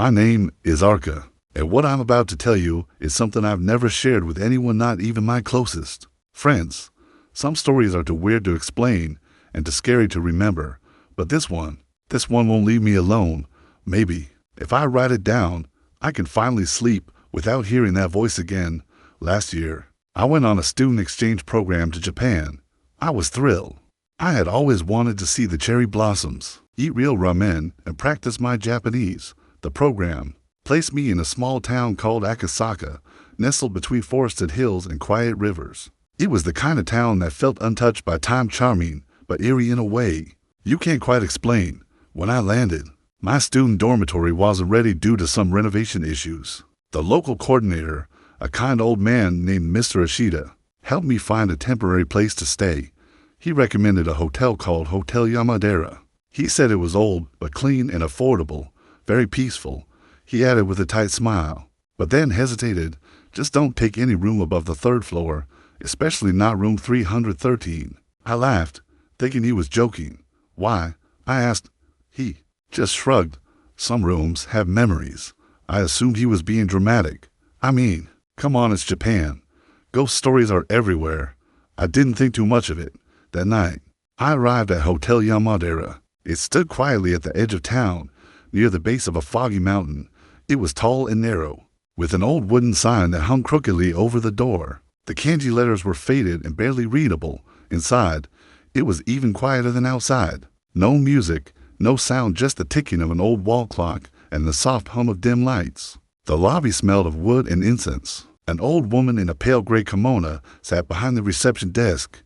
My name is Arca, and what I'm about to tell you is something I've never shared with anyone, not even my closest friends. Some stories are too weird to explain and too scary to remember, but this one won't leave me alone. Maybe, if I write it down, I can finally sleep without hearing that voice again. Last year, I went on a student exchange program to Japan. I was thrilled. I had always wanted to see the cherry blossoms, eat real ramen, and practice my Japanese. The program placed me in a small town called Akasaka, nestled between forested hills and quiet rivers. It was the kind of town that felt untouched by time, charming but eerie in a way you can't quite explain. When I landed, my student dormitory wasn't ready due to some renovation issues. The local coordinator, a kind old man named Mr. Ashida, helped me find a temporary place to stay. He recommended a hotel called Hotel Yamadera. He said it was old but clean and affordable, very peaceful, he added with a tight smile, but then hesitated. Just don't take any room above the third floor, especially not room 313. I laughed, thinking he was joking. Why? I asked. He just shrugged. Some rooms have memories. I assumed he was being dramatic. I mean, come on, it's Japan. Ghost stories are everywhere. I didn't think too much of it. That night, I arrived at Hotel Yamadera. It stood quietly at the edge of town, near the base of a foggy mountain. It was tall and narrow, with an old wooden sign that hung crookedly over the door. The kanji letters were faded and barely readable. Inside, it was even quieter than outside. No music, no sound, just the ticking of an old wall clock and the soft hum of dim lights. The lobby smelled of wood and incense. An old woman in a pale gray kimono sat behind the reception desk.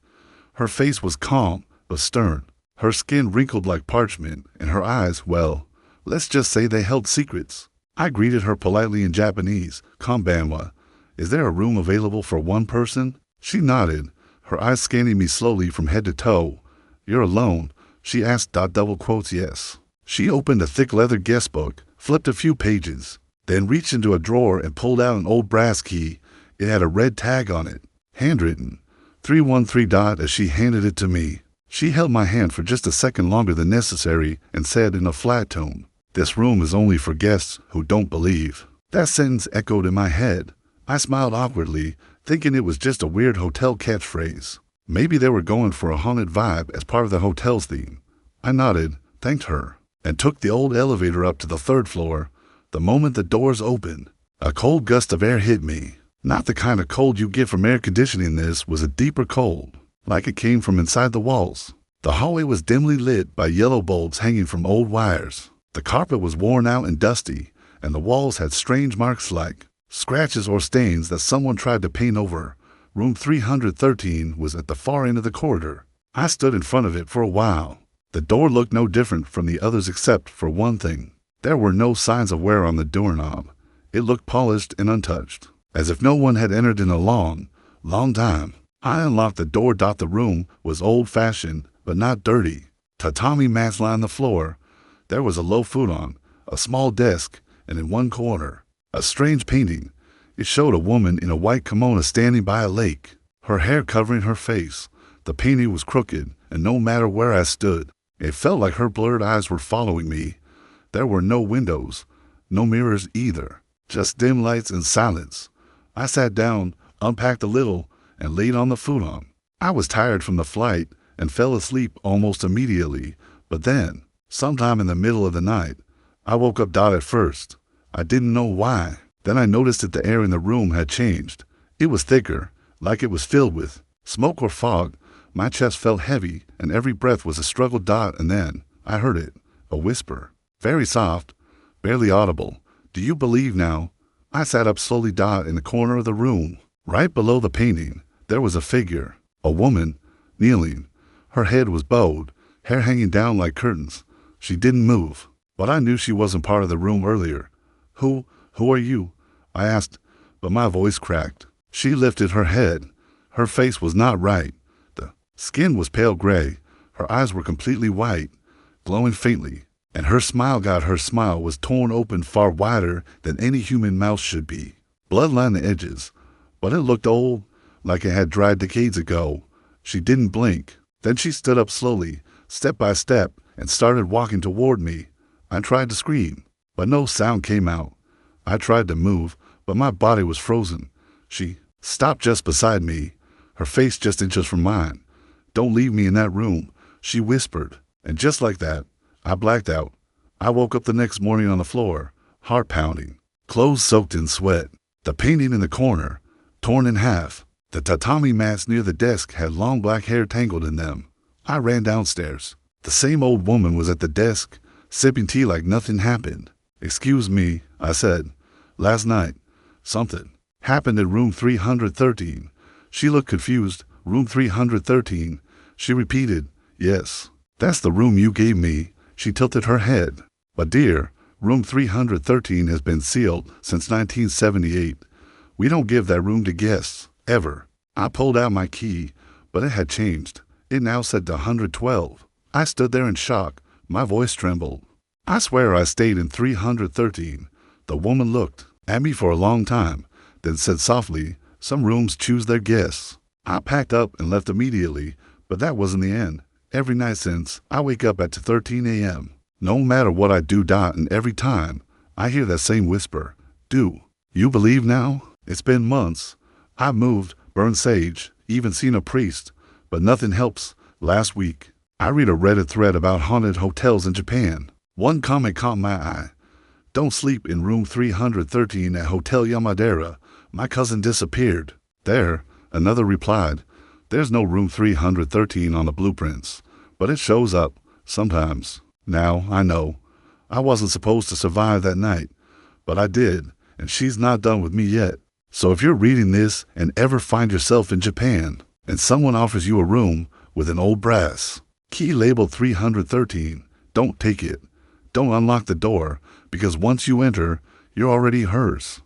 Her face was calm but stern. Her skin wrinkled like parchment, and her eyes, well, let's just say they held secrets. I greeted her politely in Japanese. Konbanwa. Is there a room available for one person? She nodded, her eyes scanning me slowly from head to toe. You're alone? She asked. Double quotes, yes. She opened a thick leather guest book, flipped a few pages, then reached into a drawer and pulled out an old brass key. It had a red tag on it, handwritten, 313. As she handed it to me, she held my hand for just a second longer than necessary and said in a flat tone, "This room is only for guests who don't believe." That sentence echoed in my head. I smiled awkwardly, thinking it was just a weird hotel catchphrase. Maybe they were going for a haunted vibe as part of the hotel's theme. I nodded, thanked her, and took the old elevator up to the third floor. The moment the doors opened, a cold gust of air hit me. Not the kind of cold you get from air conditioning. This was a deeper cold, like it came from inside the walls. The hallway was dimly lit by yellow bulbs hanging from old wires. The carpet was worn out and dusty, and the walls had strange marks like scratches or stains that someone tried to paint over. Room 313 was at the far end of the corridor. I stood in front of it for a while. The door looked no different from the others except for one thing. There were no signs of wear on the doorknob. It looked polished and untouched, as if no one had entered in a long, long time. I unlocked the door. The room was old-fashioned, but not dirty. Tatami mats lined the floor. There was a low futon, a small desk, and in one corner, a strange painting. It showed a woman in a white kimono standing by a lake, her hair covering her face. The painting was crooked, and no matter where I stood, it felt like her blurred eyes were following me. There were no windows, no mirrors either, just dim lights and silence. I sat down, unpacked a little, and laid on the futon. I was tired from the flight and fell asleep almost immediately, but then, sometime in the middle of the night, I woke up. At first, I didn't know why. Then I noticed that the air in the room had changed. It was thicker, like it was filled with smoke or fog. My chest felt heavy, and every breath was a struggle. And then I heard it, a whisper, very soft, barely audible. Do you believe now? I sat up slowly. In the corner of the room, right below the painting, there was a figure, a woman, kneeling. Her head was bowed, hair hanging down like curtains. She didn't move, but I knew she wasn't part of the room earlier. Who are you? I asked, but my voice cracked. She lifted her head. Her face was not right. The skin was pale gray. Her eyes were completely white, glowing faintly, and her smile was torn open far wider than any human mouth should be. Blood lined the edges, but it looked old, like it had dried decades ago. She didn't blink. Then she stood up slowly, step by step, and started walking toward me. I tried to scream, but no sound came out. I tried to move, but my body was frozen. She stopped just beside me, her face just inches from mine. "Don't leave me in that room," she whispered. And just like that, I blacked out. I woke up the next morning on the floor, heart pounding, clothes soaked in sweat, the painting in the corner torn in half. The tatami mats near the desk had long black hair tangled in them. I ran downstairs. The same old woman was at the desk, sipping tea like nothing happened. "Excuse me," I said. "Last night, something happened in room 313. She looked confused. "Room 313. She repeated. "Yes, that's the room you gave me." She tilted her head. "But dear, room 313 has been sealed since 1978. We don't give that room to guests, ever." I pulled out my key, but it had changed. It now said 112. I stood there in shock. My voice trembled. "I swear I stayed in 313. The woman looked at me for a long time, then said softly, "Some rooms choose their guests." I packed up and left immediately, but that wasn't the end. Every night since, I wake up at 13 a.m. No matter what I do, and every time, I hear that same whisper. "Do you believe now?" It's been months. I've moved, burned sage, even seen a priest, but nothing helps. Last week, I read a Reddit thread about haunted hotels in Japan. One comment caught my eye. "Don't sleep in room 313 at Hotel Yamadera. My cousin disappeared there." Another replied, "There's no room 313 on the blueprints, but it shows up sometimes." Now, I know, I wasn't supposed to survive that night, but I did, and she's not done with me yet. So if you're reading this and ever find yourself in Japan, and someone offers you a room with an old brass key labeled 313, don't take it. Don't unlock the door, because once you enter, you're already hers.